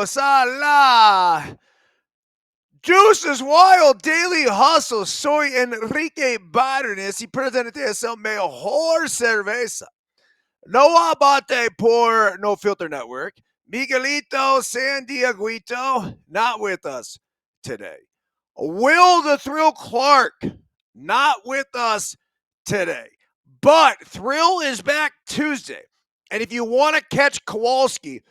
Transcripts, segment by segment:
Bienvenidos a la Juices Wild Daily Hustle. Soy Enrique Byrnes y presente es el mejor cerveza. No abate por No Filter Network. Miguelito San Dieguito, not with us today. Will the Thrill Clark, not with us today. But Thrill is back Tuesday. And if you want to catch Kowalski,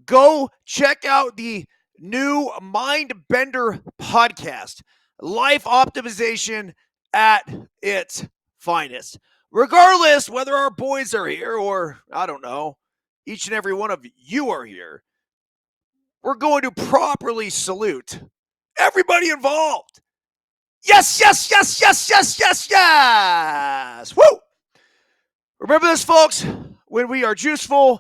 go check out the new Mind Bender podcast, life optimization at its finest. Regardless whether our boys are here or, I don't know, each and every one of you are here, we're going to properly salute everybody involved. Yes, yes, yes, yes, yes, yes, yes. Woo! Remember this, folks. When we are juiceful,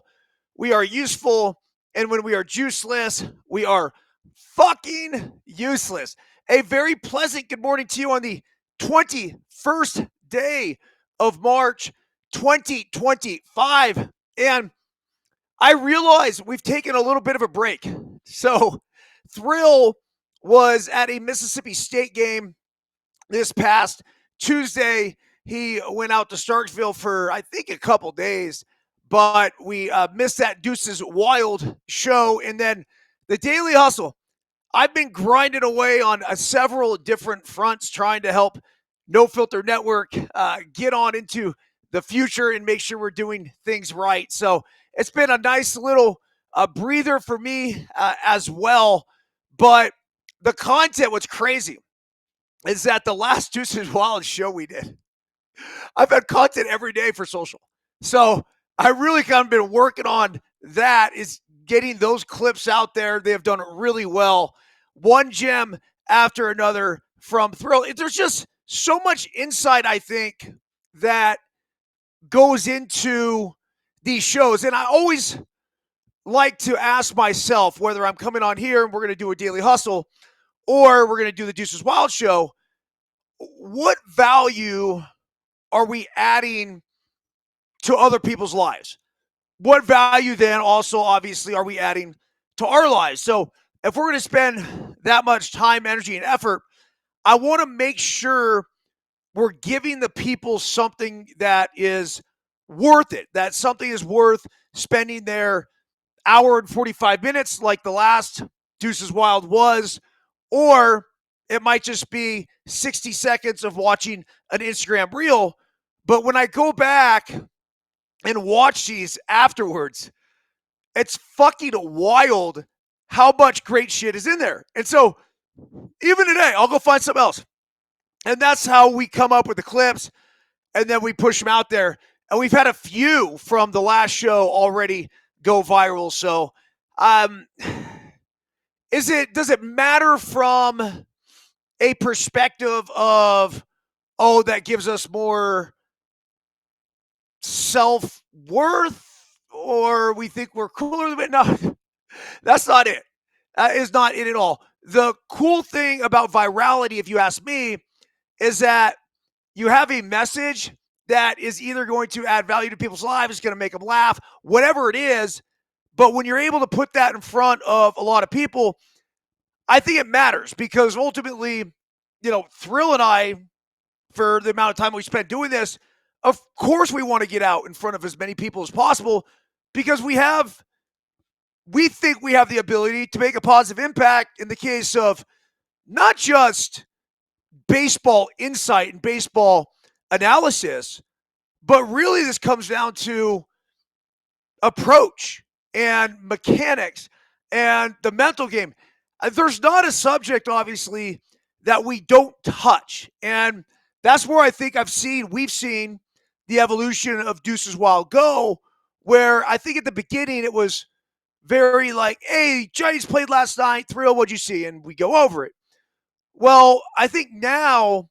we are useful. And when we are juiceless, we are fucking useless. A very pleasant good morning to you on the 21st day of March 2025. And I realize we've taken a little bit of a break. So Thrill was at a Mississippi State game this past Tuesday. He went out to Starkville for, I think, a couple days, but we missed that Deuces Wild show. And then the Daily Hustle. I've been grinding away on several different fronts trying to help No Filter Network get on into the future and make sure we're doing things right. So it's been a nice little breather for me as well. But the content was crazy. Is that the last Deuces Wild show we did? I've had content every day for social. So I really kind of been working on that, is getting those clips out there. They have done really well. One gem after another from Thrill. There's just so much insight, I think, that goes into these shows. And I always like to ask myself whether I'm coming on here and we're going to do a Daily Hustle or we're going to do the Deuces Wild show, what value are we adding to other people's lives? What value then also, obviously, are we adding to our lives? So if we're going to spend that much time, energy, and effort, I want to make sure we're giving the people something that is worth it, that something is worth spending their hour and 45 minutes like the last Deuces Wild was, or it might just be 60 seconds of watching an Instagram reel. But when I go back and watch these afterwards, it's fucking wild how much great shit is in there. And so even today, I'll go find something else. And that's how we come up with the clips, and then we push them out there. And we've had a few from the last show already go viral. So does it matter from a perspective of, oh, that gives us more self-worth, or we think we're cooler than it? No, that's not it. That is not it at all. The cool thing about virality, if you ask me, is that you have a message that is either going to add value to people's lives, going to make them laugh, whatever it is. But when you're able to put that in front of a lot of people, I think it matters, because ultimately, Thrill and I, for the amount of time we spent doing this, of course we want to get out in front of as many people as possible, because we think we have the ability to make a positive impact in the case of not just baseball insight and baseball analysis, but really this comes down to approach and mechanics and the mental game. There's not a subject, obviously, that we don't touch. And that's where I think we've seen the evolution of Deuces Wild go, where I think at the beginning it was very like, hey, Giants played last night, Thrill, what'd you see? And we go over it. Well, I think now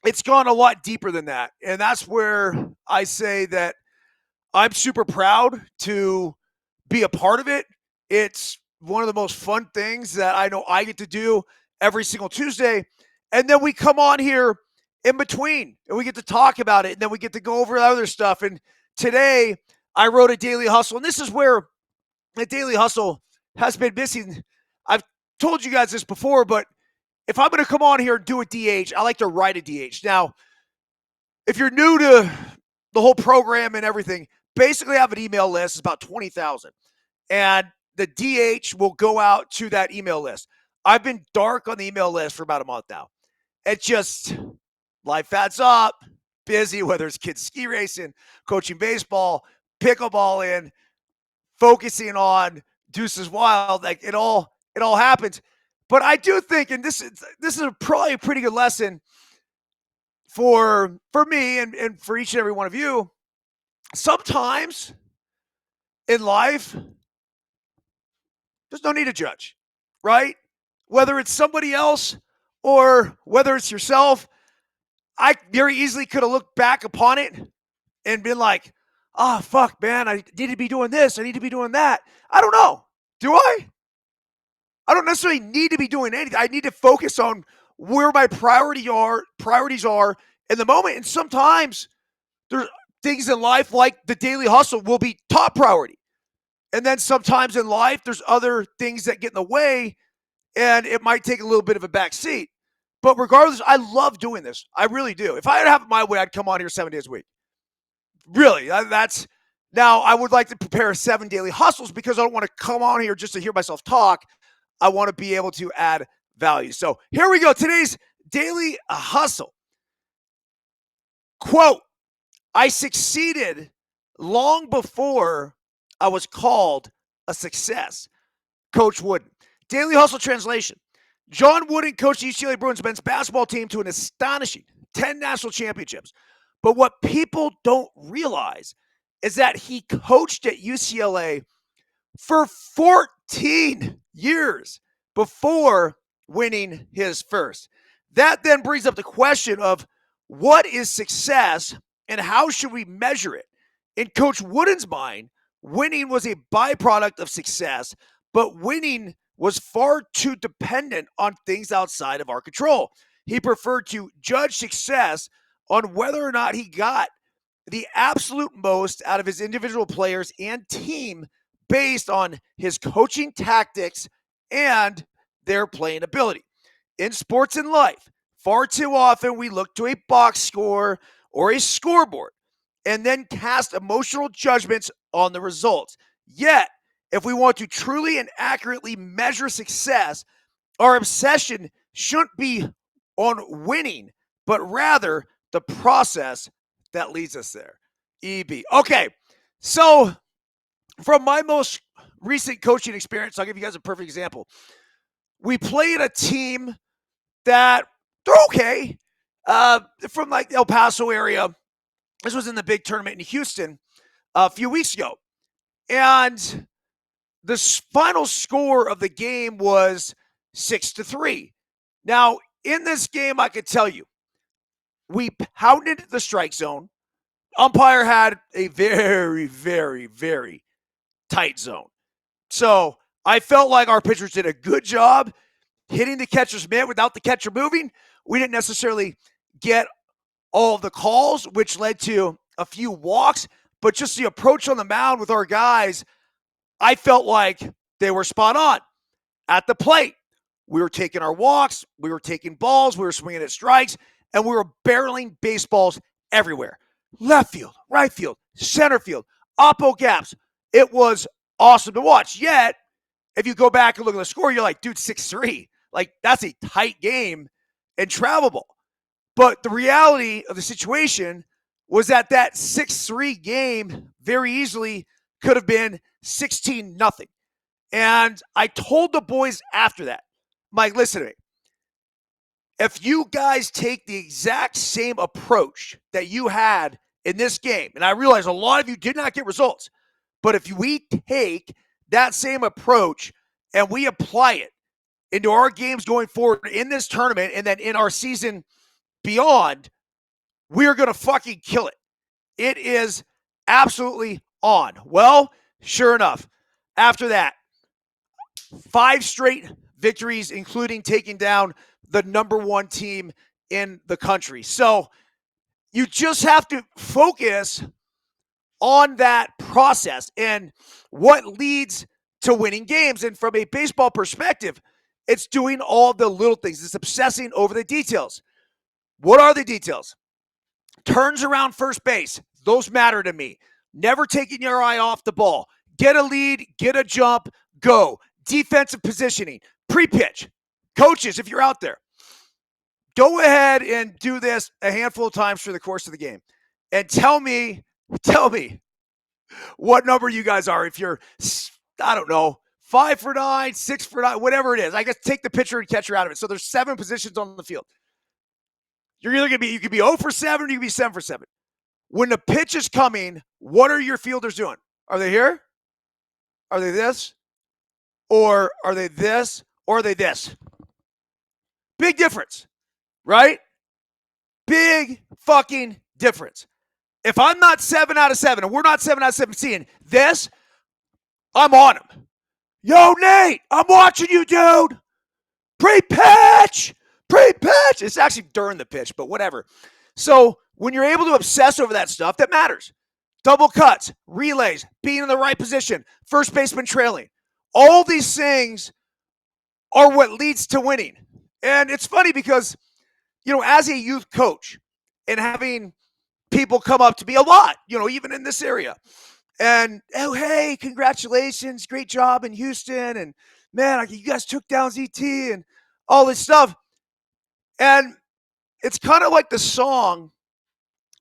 it's gone a lot deeper than that. And that's where I say that I'm super proud to be a part of it. It's one of the most fun things that I know I get to do every single Tuesday. And then we come on here in between and we get to talk about it. And then we get to go over other stuff. And today I wrote a Daily Hustle. And this is where the Daily Hustle has been missing. I've told you guys this before, but if I'm going to come on here and do a DH, I like to write a DH. Now, if you're new to the whole program and everything, basically I have an email list. It's about 20,000. And the DH will go out to that email list. I've been dark on the email list for about a month now. It's just life adds up, busy, whether it's kids ski racing, coaching baseball, pickleball in, focusing on Deuces Wild, like it all happens. But I do think, and this is probably a pretty good lesson for me and for each and every one of you. Sometimes in life, there's no need to judge, right? Whether it's somebody else or whether it's yourself, I very easily could have looked back upon it and been like, oh, fuck, man, I need to be doing this. I need to be doing that. I don't know. Do I? I don't necessarily need to be doing anything. I need to focus on where my priorities are in the moment. And sometimes there's things in life like the daily hustle will be top priority. And then sometimes in life, there's other things that get in the way and it might take a little bit of a back seat. But regardless, I love doing this. I really do. If I had to have it my way, I'd come on here 7 days a week. Really, that's now I would like to prepare 7 daily hustles because I don't want to come on here just to hear myself talk. I want to be able to add value. So here we go. Today's daily hustle. Quote, I succeeded long before I was called a success. Coach Wooden. Daily hustle translation. John Wooden coached the UCLA Bruins men's basketball team to an astonishing 10 national championships. But what people don't realize is that he coached at UCLA for 14 years before winning his first. That then brings up the question of what is success and how should we measure it? In Coach Wooden's mind, winning was a byproduct of success, but winning was far too dependent on things outside of our control. He preferred to judge success on whether or not he got the absolute most out of his individual players and team based on his coaching tactics and their playing ability. In sports and life, far too often we look to a box score or a scoreboard and then cast emotional judgments on the results. Yet, if we want to truly and accurately measure success, our obsession shouldn't be on winning, but rather the process that leads us there. EB. Okay, so from my most recent coaching experience, I'll give you guys a perfect example. We played a team that they're okay from like the El Paso area. This was in the big tournament in Houston a few weeks ago. And the final score of the game was 6-3. Now, in this game, I could tell you, we pounded the strike zone. Umpire had a very, very, very tight zone. So I felt like our pitchers did a good job hitting the catcher's mitt without the catcher moving. We didn't necessarily get all of the calls, which led to a few walks, but just the approach on the mound with our guys, I felt like they were spot on. At the plate, we were taking our walks, we were taking balls, we were swinging at strikes, and we were barreling baseballs everywhere. Left field, right field, center field, oppo gaps. It was awesome to watch. Yet, if you go back and look at the score, you're like, dude, 6-3. Like, that's a tight game and travelable. But the reality of the situation was that 6-3 game very easily could have been 16-0. And I told the boys after that, Mike, listen to me. If you guys take the exact same approach that you had in this game, and I realize a lot of you did not get results, but if we take that same approach and we apply it into our games going forward in this tournament and then in our season beyond, we're going to fucking kill it. It is absolutely on. Well, sure enough, after that, 5 straight victories, including taking down the number 1 team in the country. So you just have to focus on that process and what leads to winning games. And from a baseball perspective, it's doing all the little things. It's obsessing over the details. What are the details? Turns around first base. Those matter to me. Never taking your eye off the ball. Get a lead, get a jump, go. Defensive positioning, pre-pitch. Coaches, if you're out there, go ahead and do this a handful of times through the course of the game. And tell me what number you guys are. If you're, I don't know, 5 for 9, 6 for 9, whatever it is. I guess take the pitcher and catcher out of it. So there's 7 positions on the field. You're either going to be, you could be 0 for 7 or you could be 7 for 7. When the pitch is coming, what are your fielders doing? Are they here? Are they this? Or are they this? Or are they this? Big difference, right? Big fucking difference. If I'm not 7 out of 7 and we're not 7 out of 7 seeing this, I'm on him. Yo, Nate, I'm watching you, dude. Pre-pitch. It's actually during the pitch, but whatever. So when you're able to obsess over that stuff, that matters. Double cuts, relays, being in the right position, first baseman trailing. All these things are what leads to winning. And it's funny because, as a youth coach and having people come up to me a lot, even in this area. And, oh, hey, congratulations, great job in Houston. And, man, you guys took down ZT and all this stuff. And it's kind of like the song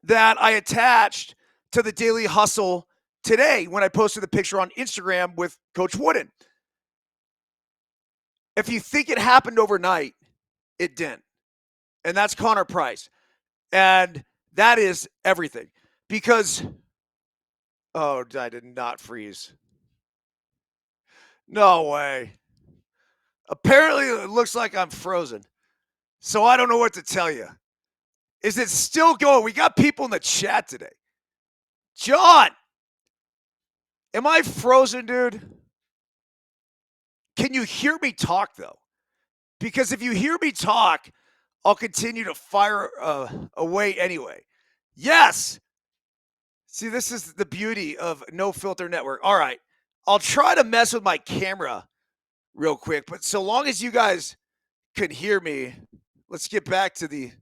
that I attached to the Daily Hustle today when I posted the picture on Instagram with Coach Wooden. If you think it happened overnight, it didn't. And that's Connor Price. And that is everything. Because, oh, I did not freeze. No way. Apparently, it looks like I'm frozen. So I don't know what to tell you. Is it still going? We got people in the chat today. John, am I frozen, dude? Can you hear me talk, though? Because if you hear me talk, I'll continue to fire away anyway. Yes. See, this is the beauty of No Filter Network. All right. I'll try to mess with my camera real quick, but so long as you guys can hear me, let's get back to the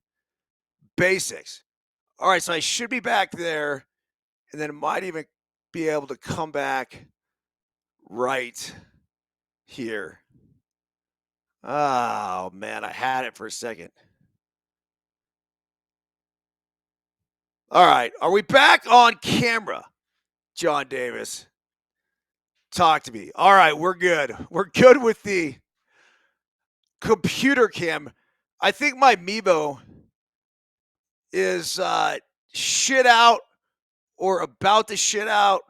basics. All right, so I should be back there, and then might even be able to come back right here. Oh, man, I had it for a second. All right, are we back on camera, John Davis? Talk to me. All right, we're good. We're good with the computer cam. I think my Meebo is shit out or about to shit out.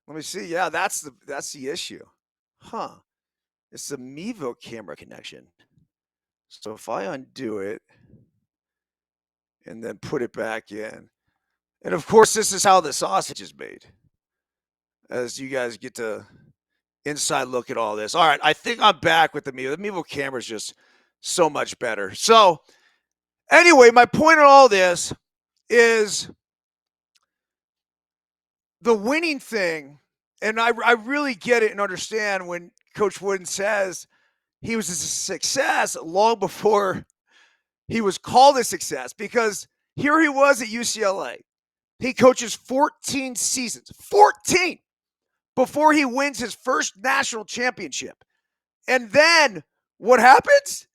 Let me see. Yeah, that's the issue. Huh. It's the Mevo camera connection. So if I undo it and then put it back in. And of course, this is how the sausage is made. As you guys get to inside look at all this. All right, I think I'm back with the Mevo. The Mevo camera is just so much better. So anyway, my point on all this is the winning thing, and I really get it and understand when Coach Wooden says he was a success long before he was called a success, because here he was at UCLA. He coaches 14 seasons, 14, before he wins his first national championship. And then what happens?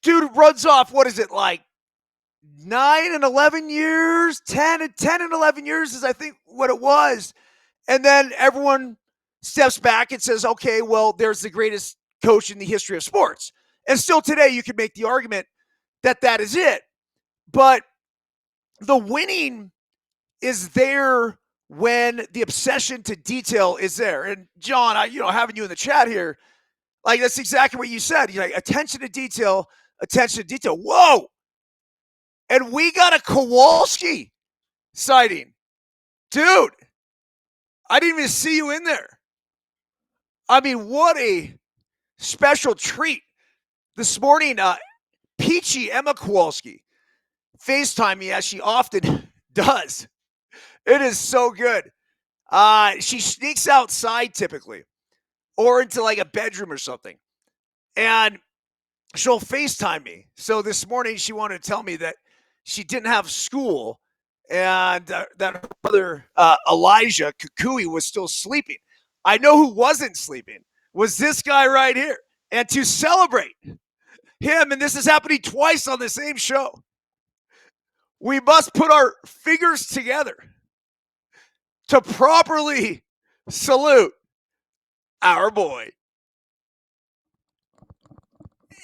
Dude runs off, what is it, like 9 and 11 years, 10 and 11 years is I think what it was. And then everyone steps back and says, okay, well, there's the greatest coach in the history of sports. And still today, you could make the argument that that is it. But the winning is there when the obsession to detail is there. And John, having you in the chat here, like that's exactly what you said. You're like, attention to detail. Whoa. And we got a Kowalski sighting. Dude, I didn't even see you in there. I mean, what a special treat. This morning, Peachy Emma Kowalski FaceTime me as she often does. It is so good. She sneaks outside typically, or into like a bedroom or something, and she'll FaceTime me. So this morning she wanted to tell me that she didn't have school and that her brother Elijah Kukui was still sleeping. I know who wasn't sleeping was this guy right here. And to celebrate him, and this is happening twice on the same show, we must put our fingers together to properly salute our boy.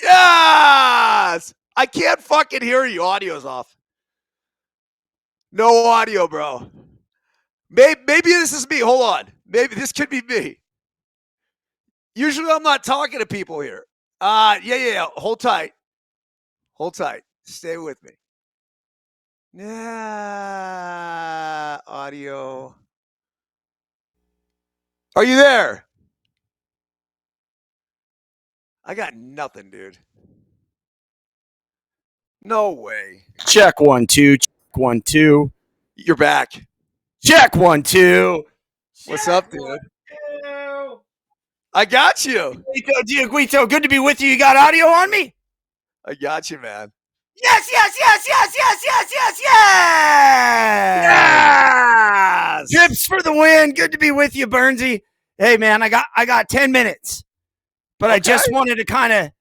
Yes! I can't fucking hear you. Audio's off. No audio, bro. Maybe this is me. Hold on. Maybe this could be me. Usually I'm not talking to people here. Yeah. Hold tight. Hold tight. Stay with me. Yeah. Audio. Are you there? I got nothing, dude. No way. Check 1 2. Check 1 2. You're back. Check 1 2. What's up, dude? I got you. Guito, good to be with you. You got audio on me? I got you, man. Yes. Chips for the win. Good to be with you, Burnsy. Hey, man, I got 10 minutes, but okay. I just wanted to kind of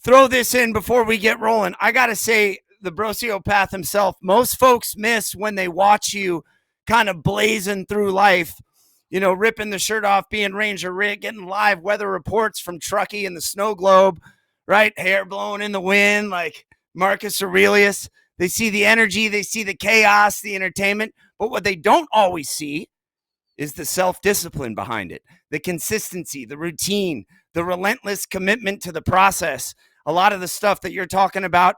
throw this in before we get rolling. I got to say, the Brociopath himself, most folks miss when they watch you kind of blazing through life, you know, ripping the shirt off, being Ranger Rick, getting live weather reports from Truckee and the Snow Globe, right? Hair blowing in the wind like Marcus Aurelius. They see the energy, they see the chaos, the entertainment, but what they don't always see is the self-discipline behind it, the consistency, the routine, the relentless commitment to the process. A lot of the stuff that you're talking about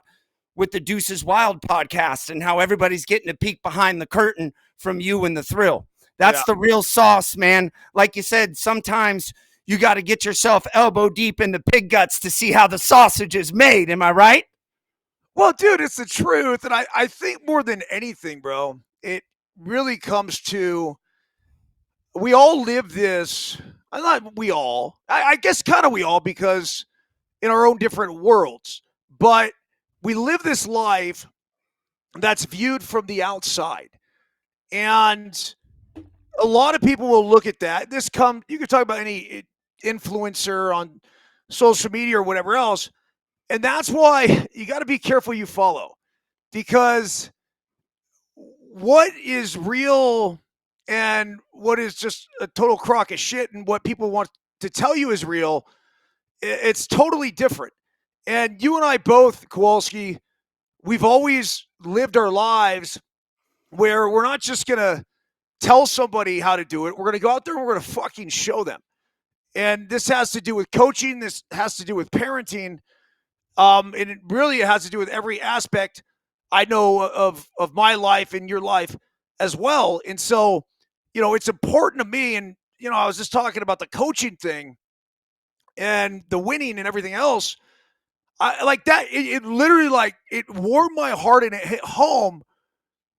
with the Deuces Wild podcast and how everybody's getting a peek behind the curtain from you and the Thrill. That's the real sauce, man. Like you said, sometimes you got to get yourself elbow deep in the pig guts to see how the sausage is made. Am I right? Well, dude, it's the truth. And I think more than anything, bro, it really comes to, we all live this, not we all, I guess kind of we all, because in our own different worlds, but we live this life that's viewed from the outside. And a lot of people will look at that. You can talk about any influencer on social media or whatever else. And that's why you got to be careful you follow, because what is real and what is just a total crock of shit and what people want to tell you is real, it's totally different. And you and I both, Kowalski, we've always lived our lives where we're not just going to tell somebody how to do it. We're going to go out there and we're going to fucking show them. And this has to do with coaching. This has to do with parenting. And it really has to do with every aspect I know of my life and your life as well. And so, you know, it's important to me. And, you know, I was just talking about the coaching thing and the winning and everything else. I like that. It literally, like, it warmed my heart and it hit home,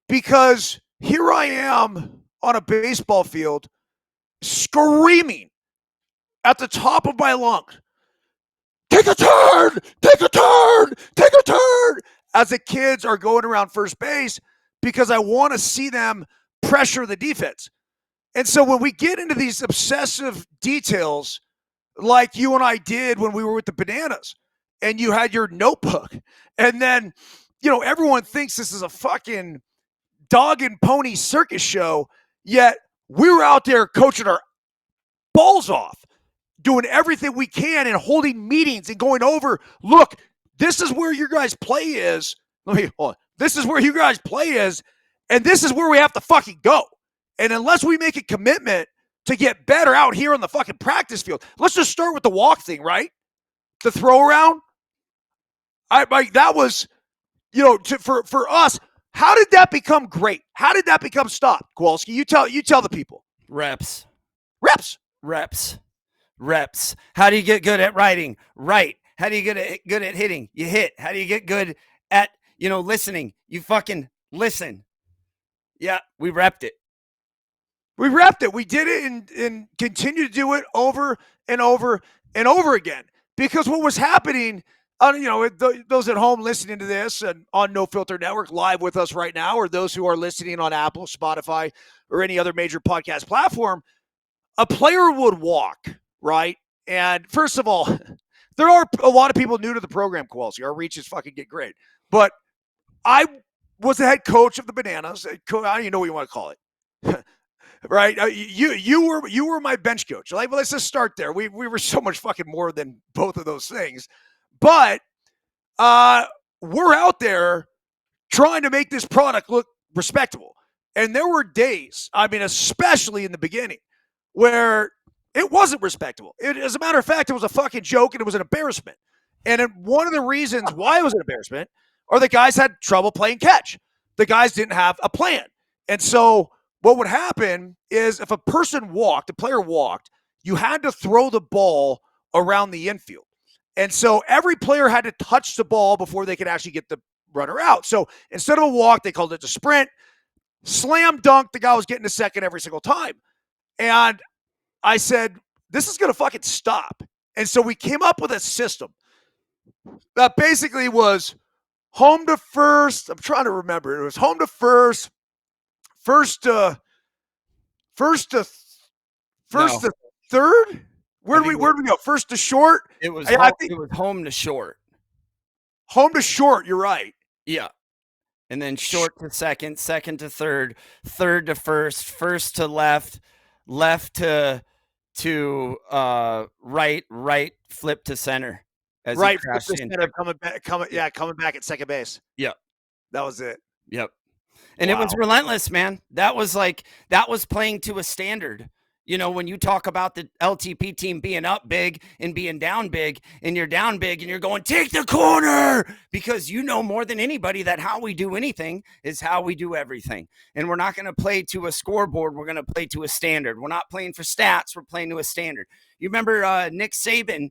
because here I am on a baseball field screaming at the top of my lungs, take a turn, take a turn, take a turn, as the kids are going around first base, because I want to see them pressure the defense. And so when we get into these obsessive details, like you and I did when we were with the Bananas, and you had your notebook, and then, you know, everyone thinks this is a fucking dog and pony circus show, yet we were out there coaching our balls off, doing everything we can and holding meetings and going over, look, this is where your guys' play is. This is where you guys' play is, and this is where we have to fucking go. And unless we make a commitment to get better out here on the fucking practice field, let's just start with the walk thing, right? The throw around. That was, you know, for us. How did that become great? How did that become stop, Kowalski? You tell the people. Reps. How do you get good at writing? Write. How do you get good at hitting? You hit. How do you get good at, you know, listening? You fucking listen. Yeah, we repped it. We repped it. We did it and continue to do it over and over and over again. Because what was happening, those at home listening to this and on No Filter Network live with us right now, or those who are listening on Apple, Spotify, or any other major podcast platform, a player would walk, right? And first of all, there are a lot of people new to the program, Kowalski. Our reaches fucking get great. But I was the head coach of the Bananas. I don't even know what you want to call it. Right? You were my bench coach. Like, well, let's just start there. We were so much fucking more than both of those things. But we're out there trying to make this product look respectable. And there were days, I mean, especially in the beginning, where it wasn't respectable. As a matter of fact, it was a fucking joke and it was an embarrassment. And one of the reasons why it was an embarrassment are the guys had trouble playing catch. The guys didn't have a plan. And so what would happen is if a player walked, you had to throw the ball around the infield. And so every player had to touch the ball before they could actually get the runner out. So instead of a walk, they called it a sprint. Slam dunk, the guy was getting a second every single time. And I said, this is going to fucking stop. And so we came up with a system that basically was home to first. I'm trying to remember. It was home to first to third. Where do we go? First to short. It was it was home to short. Home to short. You're right. Yeah. And then short to second, second to third, third to first, first to left, left to right, flip to center. As right, flip to center, coming back at second base. Yep. That was it. Yep. And It was relentless, man. That was playing to a standard. You know, when you talk about the LTP team being up big and being down big, and you're down big and you're going, take the corner, because you know more than anybody that how we do anything is how we do everything. And we're not going to play to a scoreboard. We're going to play to a standard. We're not playing for stats. We're playing to a standard. You remember Nick Saban?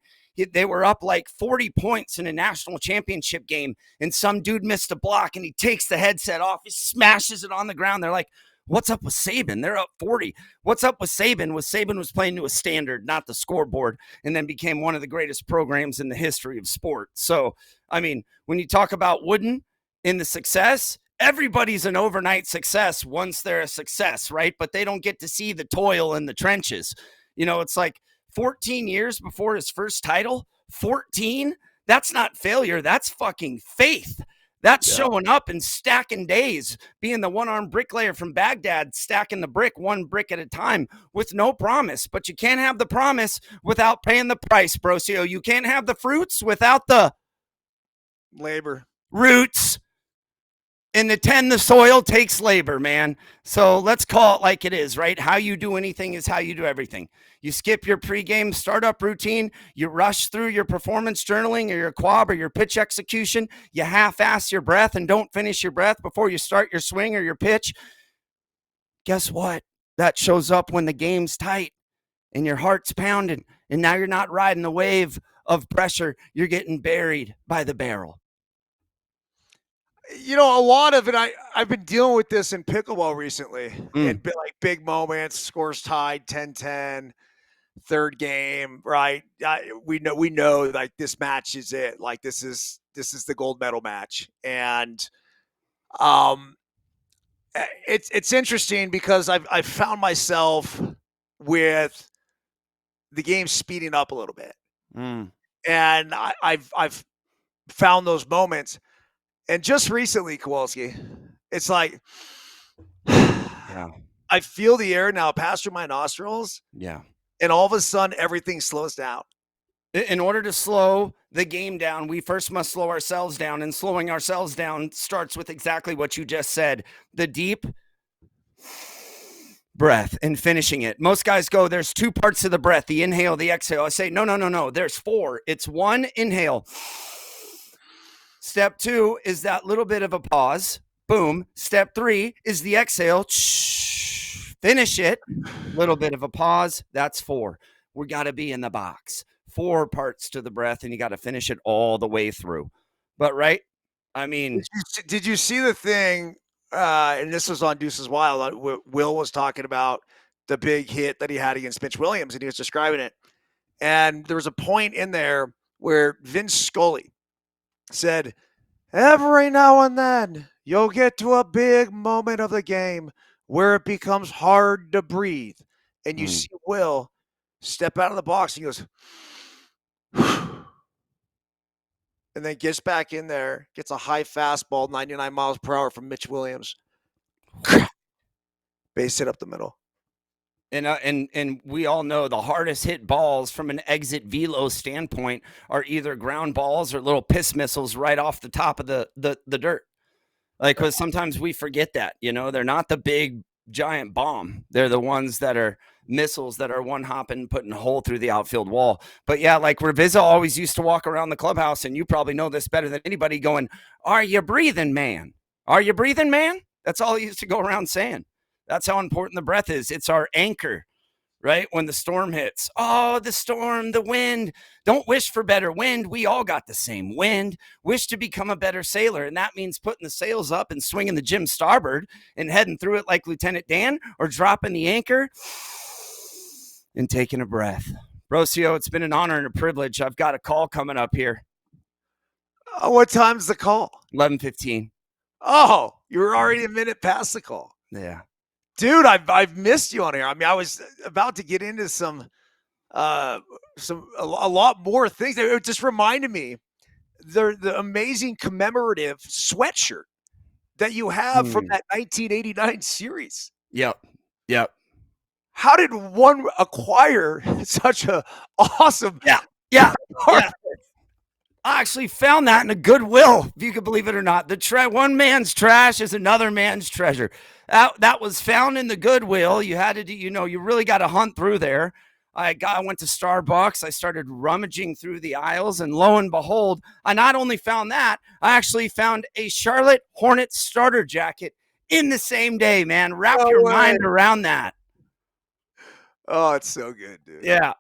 They were up like 40 points in a national championship game, and some dude missed a block, and he takes the headset off. He smashes it on the ground. They're like, what's up with Saban? They're up 40. What's up with Saban? Saban was playing to a standard, not the scoreboard, and then became one of the greatest programs in the history of sport. So, I mean, when you talk about Wooden in the success, everybody's an overnight success once they're a success, right? But they don't get to see the toil in the trenches. You know, it's like 14 years before his first title. 14? That's not failure. That's fucking faith. That's showing up and stacking days, being the one-armed bricklayer from Baghdad, stacking the brick one brick at a time with no promise. But you can't have the promise without paying the price, Brosio. You can't have the fruits without the labor. Roots. And to tend the soil takes labor, man. So let's call it like it is, right? How you do anything is how you do everything. You skip your pregame startup routine. You rush through your performance journaling or your quab or your pitch execution. You half-ass your breath and don't finish your breath before you start your swing or your pitch. Guess what? That shows up when the game's tight and your heart's pounding. And now you're not riding the wave of pressure. You're getting buried by the barrel. You know, a lot of it, I've been dealing with this in pickleball recently. Like big moments, scores tied, 10-10, third game, right? We know like this match is it. Like this is the gold medal match. And it's interesting because I've found myself with the game speeding up a little bit. And I've found those moments. And just recently, Kowalski, it's like I feel the air now pass through my nostrils. Yeah. And all of a sudden, everything slows down. In order to slow the game down, we first must slow ourselves down. And slowing ourselves down starts with exactly what you just said. The deep breath and finishing it. Most guys go, there's two parts of the breath, the inhale, the exhale. I say, no. There's four. It's one inhale. Step two is that little bit of a pause. Boom. Step three is the exhale. Finish it. Little bit of a pause. That's four. We got to be in the box. 4 parts to the breath, and you got to finish it all the way through. But, right? I mean. Did you see the thing, and this was on Deuces Wild, Will was talking about the big hit that he had against Mitch Williams, and he was describing it. And there was a point in there where Vince Scully said, every now and then you'll get to a big moment of the game where it becomes hard to breathe. And you see Will step out of the box and he goes, and then gets back in there, gets a high fastball, 99 miles per hour from Mitch Williams. Base hit up the middle. And we all know the hardest hit balls from an exit velo standpoint are either ground balls or little piss missiles right off the top of the dirt. Like, because sometimes we forget that, they're not the big giant bomb. They're the ones that are missiles that are one hopping, putting a hole through the outfield wall. But yeah, like Ravizza always used to walk around the clubhouse, and you probably know this better than anybody, going, "Are you breathing, man? Are you breathing, man?" That's all he used to go around saying. That's how important the breath is. It's our anchor, right? When the storm hits. Oh, the storm, the wind. Don't wish for better wind. We all got the same wind. Wish to become a better sailor. And that means putting the sails up and swinging the Jim starboard and heading through it like Lieutenant Dan, or dropping the anchor and taking a breath. Rocio, it's been an honor and a privilege. I've got a call coming up here. What time's the call? 11:15. Oh, you were already a minute past the call. Yeah. Dude, I've missed you on here. I mean, I was about to get into a lot more things. It just reminded me the amazing commemorative sweatshirt that you have from that 1989 series. Yep. How did one acquire such a awesome? Yeah. I actually found that in a Goodwill, if you could believe it or not. One man's trash is another man's treasure. That was found in the Goodwill. You had to do, you really got to hunt through there. I went to Starbucks. I started rummaging through the aisles, and lo and behold, I not only found that, I actually found a Charlotte Hornets starter jacket in the same day, man. Wrap your mind around that. Oh, it's so good, dude. Yeah.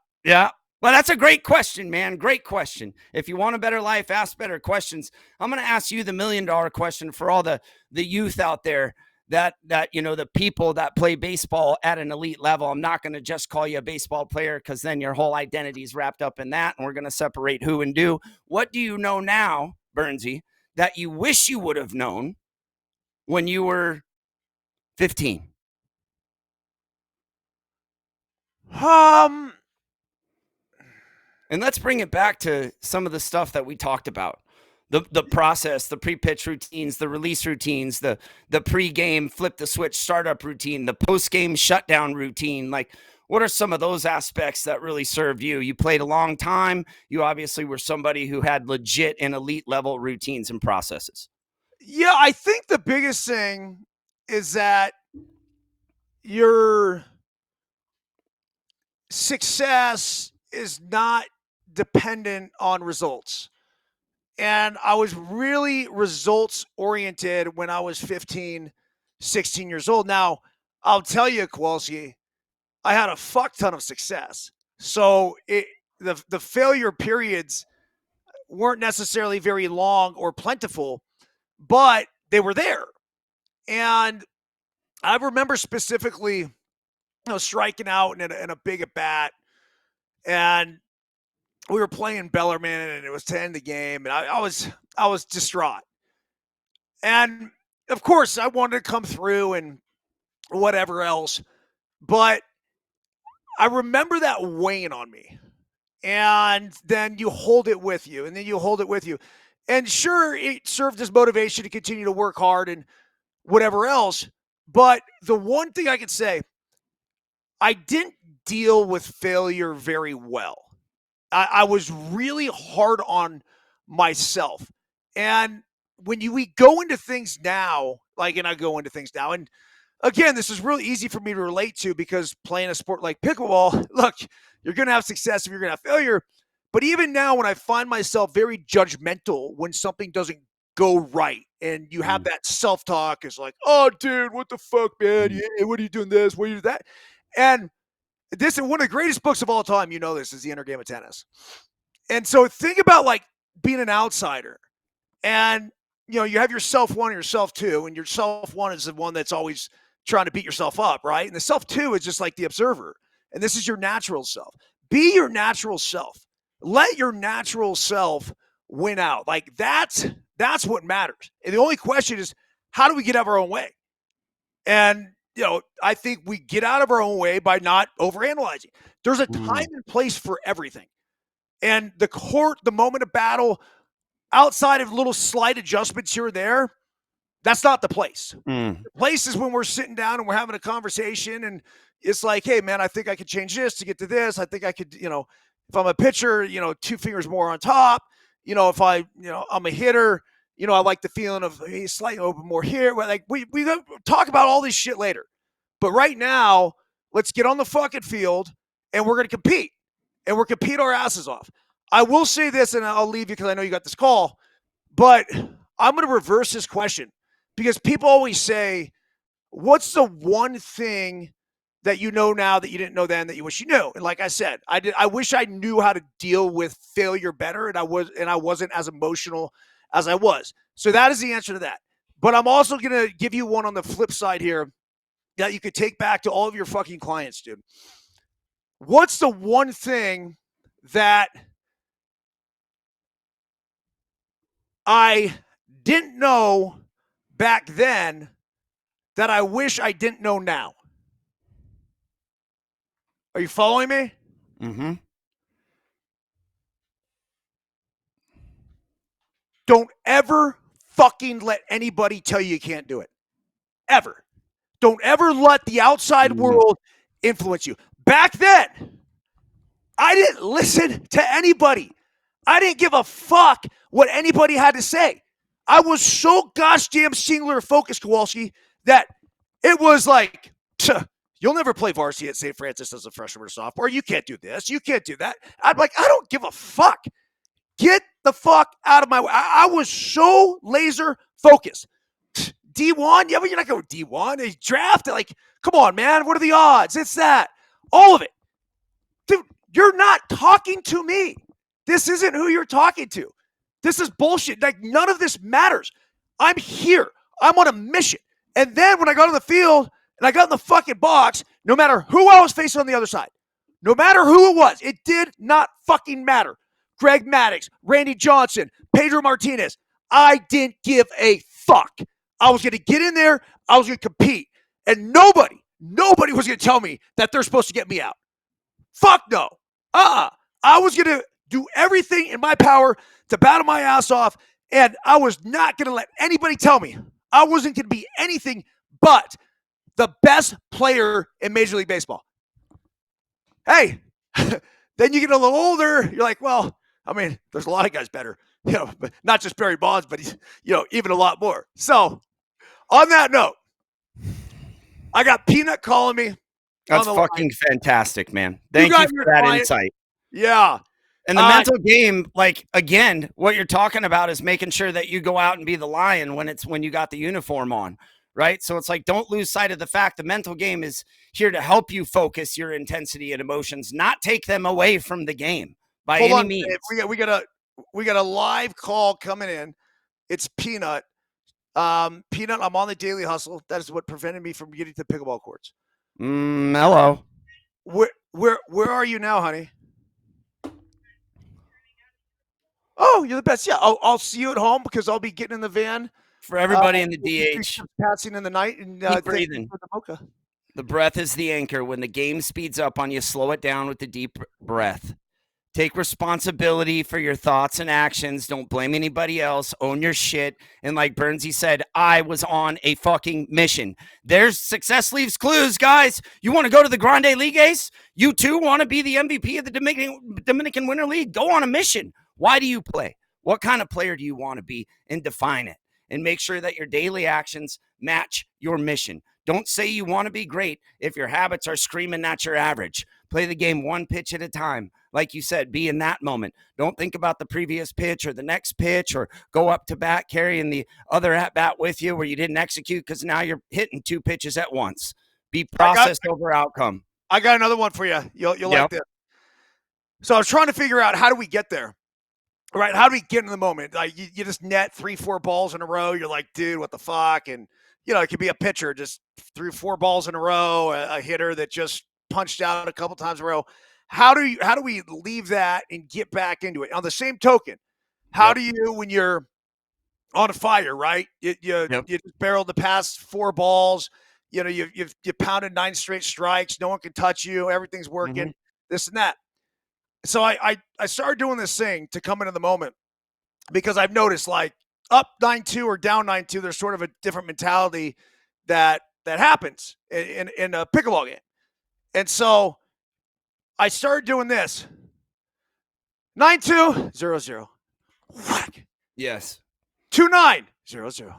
Well, that's a great question, man. Great question. If you want a better life, ask better questions. I'm going to ask you the $1 million question for all the youth out there that the people that play baseball at an elite level. I'm not going to just call you a baseball player, because then your whole identity is wrapped up in that, and we're going to separate who and do. What do you know now, Burnsy, that you wish you would have known when you were 15? And let's bring it back to some of the stuff that we talked about. The process, the pre-pitch routines, the release routines, the pre-game flip the switch startup routine, the post-game shutdown routine. Like, what are some of those aspects that really served you? You played a long time. You obviously were somebody who had legit and elite level routines and processes. Yeah, I think the biggest thing is that your success is not dependent on results. And I was really results oriented when I was 15, 16 years old. Now, I'll tell you, Kowalski, I had a fuck ton of success. So the failure periods weren't necessarily very long or plentiful, but they were there. And I remember specifically, striking out in a big at bat, and we were playing Bellarmine, and it was to end the game, and I was distraught. And of course, I wanted to come through and whatever else, but I remember that weighing on me. And then you hold it with you, and then you hold it with you. And sure, it served as motivation to continue to work hard and whatever else. But the one thing I could say, I didn't deal with failure very well. I was really hard on myself. And when we go into things now, and I go into things now, and again, this is really easy for me to relate to, because playing a sport like pickleball, look, you're going to have success if you're going to have failure. But even now, when I find myself very judgmental when something doesn't go right, and you have that self-talk, is like, oh, dude, what the fuck, man? What are you doing this? What are you doing that? And this is one of the greatest books of all time. This is The Inner Game of Tennis. And so think about being an outsider, and you have your self one and your self two, and your self one is the one that's always trying to beat yourself up, right? And the self two is just like the observer. And this is your natural self. Be your natural self. Let your natural self win out. Like that's what matters. And the only question is, how do we get out of our own way? And I think we get out of our own way by not overanalyzing. There's a time and place for everything. And the moment of battle, outside of little slight adjustments here or there, that's not the place. The place is when we're sitting down and we're having a conversation and it's like, hey, man, I think I could change this to get to this. I think I could, if I'm a pitcher, 2 fingers more on top. If I'm a hitter, I like the feeling of slightly open more here. Like we talk about all this shit later. But right now, let's get on the fucking field and we're going to compete. And we're compete our asses off. I will say this, and I'll leave you because I know you got this call, but I'm going to reverse this question because people always say, what's the one thing that you know now that you didn't know then that you wish you knew? And like I said, I wish I knew how to deal with failure better, and I wasn't as emotional as I was. So that is the answer to that. But I'm also going to give you one on the flip side here that you could take back to all of your fucking clients, dude. What's the one thing that I didn't know back then that I wish I didn't know now? Are you following me? Mm-hmm. Don't ever fucking let anybody tell you can't do it. Ever. Don't ever let the outside world influence you. Back then, I didn't listen to anybody. I didn't give a fuck what anybody had to say. I was so gosh damn singular focused, Kowalski, that it was like, you'll never play varsity at St. Francis as a freshman or sophomore. You can't do this. You can't do that. I'm like, I don't give a fuck. Get the fuck out of my way. I was so laser focused. D1? Yeah, but you're not going D1. They drafted. Like, come on, man. What are the odds? It's that. All of it. Dude, you're not talking to me. This isn't who you're talking to. This is bullshit. Like, none of this matters. I'm here. I'm on a mission. And then when I got on the field and I got in the fucking box, no matter who I was facing on the other side, no matter who it was, it did not fucking matter. Greg Maddux, Randy Johnson, Pedro Martinez. I didn't give a fuck. I was going to get in there. I was going to compete. And nobody was going to tell me that they're supposed to get me out. Fuck no. I was going to do everything in my power to battle my ass off, and I was not going to let anybody tell me I wasn't going to be anything but the best player in Major League Baseball. Hey, then you get a little older, you're like, well, I mean, there's a lot of guys better, but not just Barry Bonds, but he's, even a lot more. So, on that note, I got Peanut calling me. That's fucking fantastic, man. Thank you for that insight. Yeah. And the mental game, like, again, what you're talking about is making sure that you go out and be the lion when you got the uniform on, right? So it's like, don't lose sight of the fact the mental game is here to help you focus your intensity and emotions, not take them away from the game by any means. We got a live call coming in. It's Peanut. Peanut, I'm on the daily hustle. That is what prevented me from getting to pickleball courts. Hello. Where are you now, honey? Oh, you're the best. Yeah, I'll see you at home because I'll be getting in the van. For everybody in the DH. Passing in the night. And keep breathing. The breath is the anchor. When the game speeds up on you, slow it down with the deep breath. Take responsibility for your thoughts and actions. Don't blame anybody else. Own your shit. And like Byrnesy said, I was on a fucking mission. There's success leaves clues, guys. You want to go to the Grande League Ace? You too want to be the MVP of the Dominican Winter League? Go on a mission. Why do you play? What kind of player do you want to be? And define it. And make sure that your daily actions match your mission. Don't say you want to be great if your habits are screaming at your average. Play the game one pitch at a time. Like you said, be in that moment. Don't think about the previous pitch or the next pitch or go up to bat carrying the other at bat with you where you didn't execute because now you're hitting 2 pitches at once. Be process over outcome. I got another one for you. You'll like this. So I was trying to figure out, how do we get there? Right? How do we get in the moment? Like you just net 3-4 balls in a row. You're like, dude, what the fuck? And it could be a pitcher just threw 4 balls in a row, a hitter that just punched out a couple times in a row. How do we leave that and get back into it? On the same token, how do you, when you're on fire, right? You just barreled the past 4 balls. You pounded 9 straight strikes. No one can touch you. Everything's working. This and that. So I started doing this thing to come into the moment because I've noticed, like, up 9-2 or down 9-2, there's sort of a different mentality that happens in a pickleball game. And so I started doing this. 9-2, 0-0. Whack. Yes. 2-9, 0-0.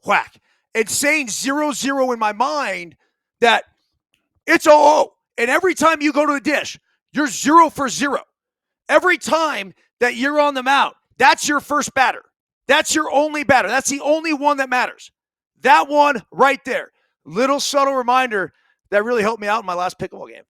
Whack. And saying 0-0 in my mind that it's 0-0. And every time you go to the dish, you're 0 for 0. Every time that you're on the mound, that's your first batter. That's your only batter. That's the only one that matters. That one right there. Little subtle reminder that really helped me out in my last pickleball game.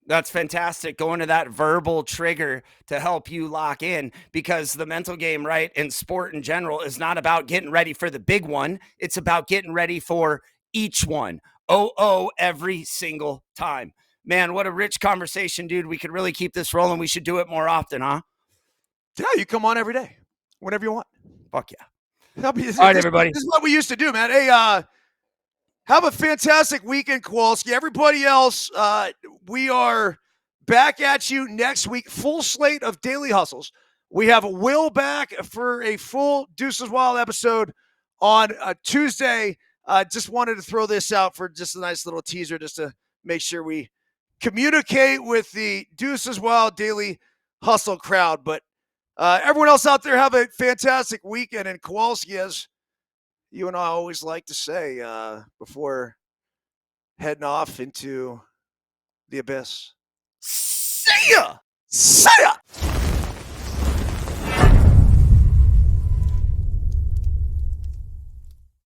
That's fantastic. Going to that verbal trigger to help you lock in, because the mental game, right, in sport in general is not about getting ready for the big one. It's about getting ready for each one. Every single time. Man, what a rich conversation, dude. We could really keep this rolling. We should do it more often, huh? Yeah, you come on every day, whenever you want. Fuck yeah. All right, everybody. This is what we used to do, man. Hey, have a fantastic weekend, Kowalski. Everybody else, we are back at you next week. Full slate of daily hustles. We have Will back for a full Deuces Wild episode on Tuesday. Just wanted to throw this out for just a nice little teaser, just to make sure we communicate with the Deuces Wild daily hustle crowd. But everyone else out there, have a fantastic weekend. And Kowalski, as you and I always like to say before heading off into the abyss, See ya! see ya!